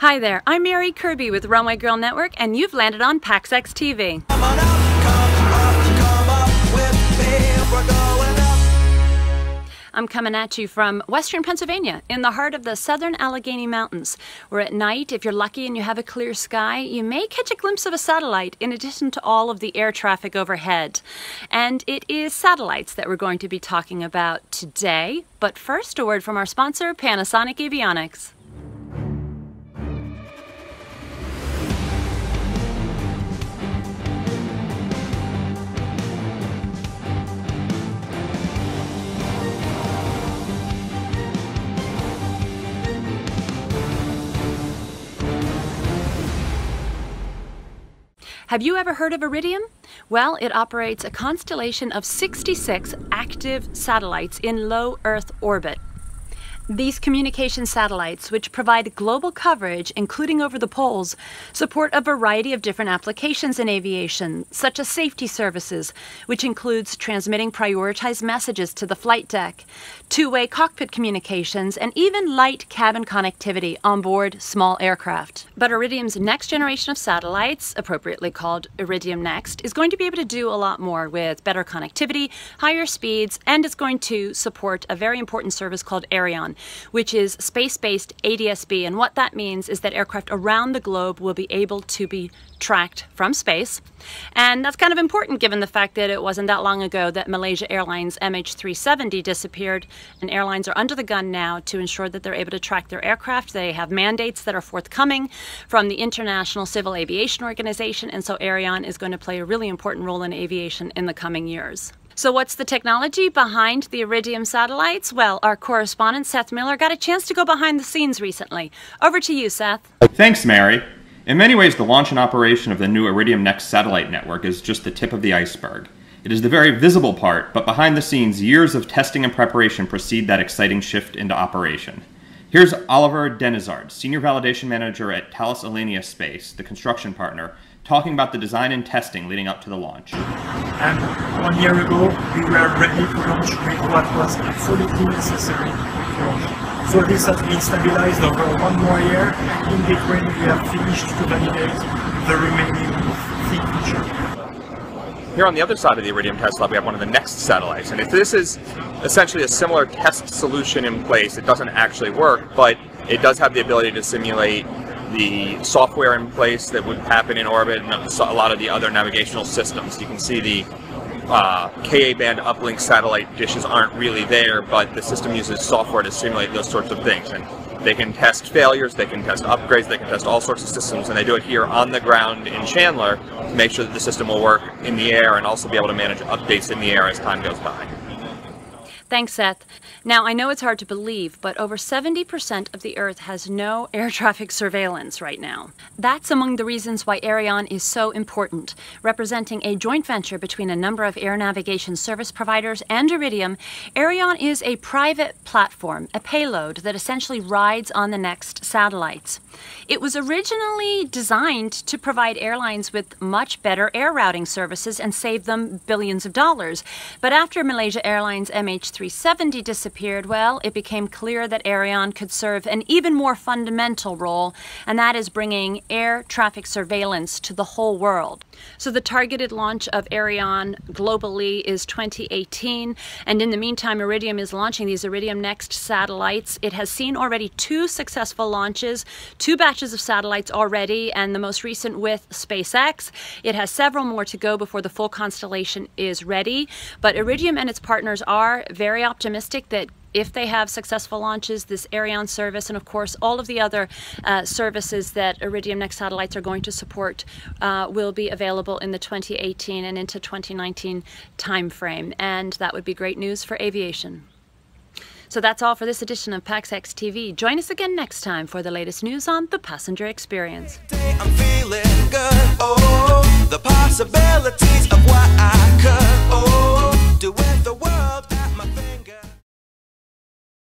Hi there, I'm Mary Kirby with Runway Girl Network, and you've landed on PAXX TV. I'm coming at you from western Pennsylvania, in the heart of the southern Allegheny Mountains, where at night, if you're lucky and you have a clear sky, you may catch a glimpse of a satellite in addition to all of the air traffic overhead. And it is satellites that we're going to be talking about today. But first, a word from our sponsor, Panasonic Avionics. Have you ever heard of Iridium? Well, it operates a constellation of 66 active satellites in low Earth orbit. These communication satellites, which provide global coverage, including over the poles, support a variety of different applications in aviation, such as safety services, which includes transmitting prioritized messages to the flight deck, two-way cockpit communications, and even light cabin connectivity on board small aircraft. But Iridium's next generation of satellites, appropriately called Iridium Next, is going to be able to do a lot more with better connectivity, higher speeds, and it's going to support a very important service called Ariane, which is space-based ADS-B, and what that means is that aircraft around the globe will be able to be tracked from space. And that's kind of important given the fact that it wasn't that long ago that Malaysia Airlines MH370 disappeared, and airlines are under the gun now to ensure that they're able to track their aircraft. They have mandates that are forthcoming from the International Civil Aviation Organization, and so Ariane is going to play a really important role in aviation in the coming years. So what's the technology behind the Iridium satellites? Well, our correspondent Seth Miller got a chance to go behind the scenes recently. Over to you, Seth. Thanks, Mary. In many ways, the launch and operation of the new Iridium Next satellite network is just the tip of the iceberg. It is the very visible part, but behind the scenes, years of testing and preparation precede that exciting shift into operation. Here's Oliver Denizard, Senior Validation Manager at Thales Alenia Space, the construction partner, talking about the design and testing leading up to the launch. And 1 year ago, we were ready to launch with what was absolutely necessary to launch. So this has been stabilized over 1 more year, and in between we have finished to validate the remaining features. Here on the other side of the Iridium test lab, we have one of the Next satellites, and if this is essentially a similar test solution in place, it doesn't actually work, but it does have the ability to simulate the software in place that would happen in orbit and a lot of the other navigational systems. You can see the Ka-band uplink satellite dishes aren't really there, but the system uses software to simulate those sorts of things. And they can test failures, they can test upgrades, they can test all sorts of systems, and they do it here on the ground in Chandler to make sure that the system will work in the air and also be able to manage updates in the air as time goes by. Thanks, Seth. Now, I know it's hard to believe, but over 70% of the Earth has no air traffic surveillance right now. That's among the reasons why Ariane is so important. Representing a joint venture between a number of air navigation service providers and Iridium, Ariane is a private platform, a payload that essentially rides on the Next satellites. It was originally designed to provide airlines with much better air routing services and save them billions of dollars. But after Malaysia Airlines MH370 disappeared, well, it became clear that Ariane could serve an even more fundamental role, and that is bringing air traffic surveillance to the whole world. So the targeted launch of Ariane globally is 2018, and in the meantime, Iridium is launching these Iridium Next satellites. It has seen already 2 successful launches, 2 batches of satellites already, and the most recent with SpaceX. It has several more to go before the full constellation is ready, but Iridium and its partners are very optimistic that if they have successful launches, this Ariane service, and of course all of the other services that Iridium Next satellites are going to support will be available in the 2018 and into 2019 timeframe, and that would be great news for aviation. So that's all for this edition of PAXX TV. Join us again next time for the latest news on the passenger experience. I'm feeling good, oh, the possibilities of what I could, oh, do with the world.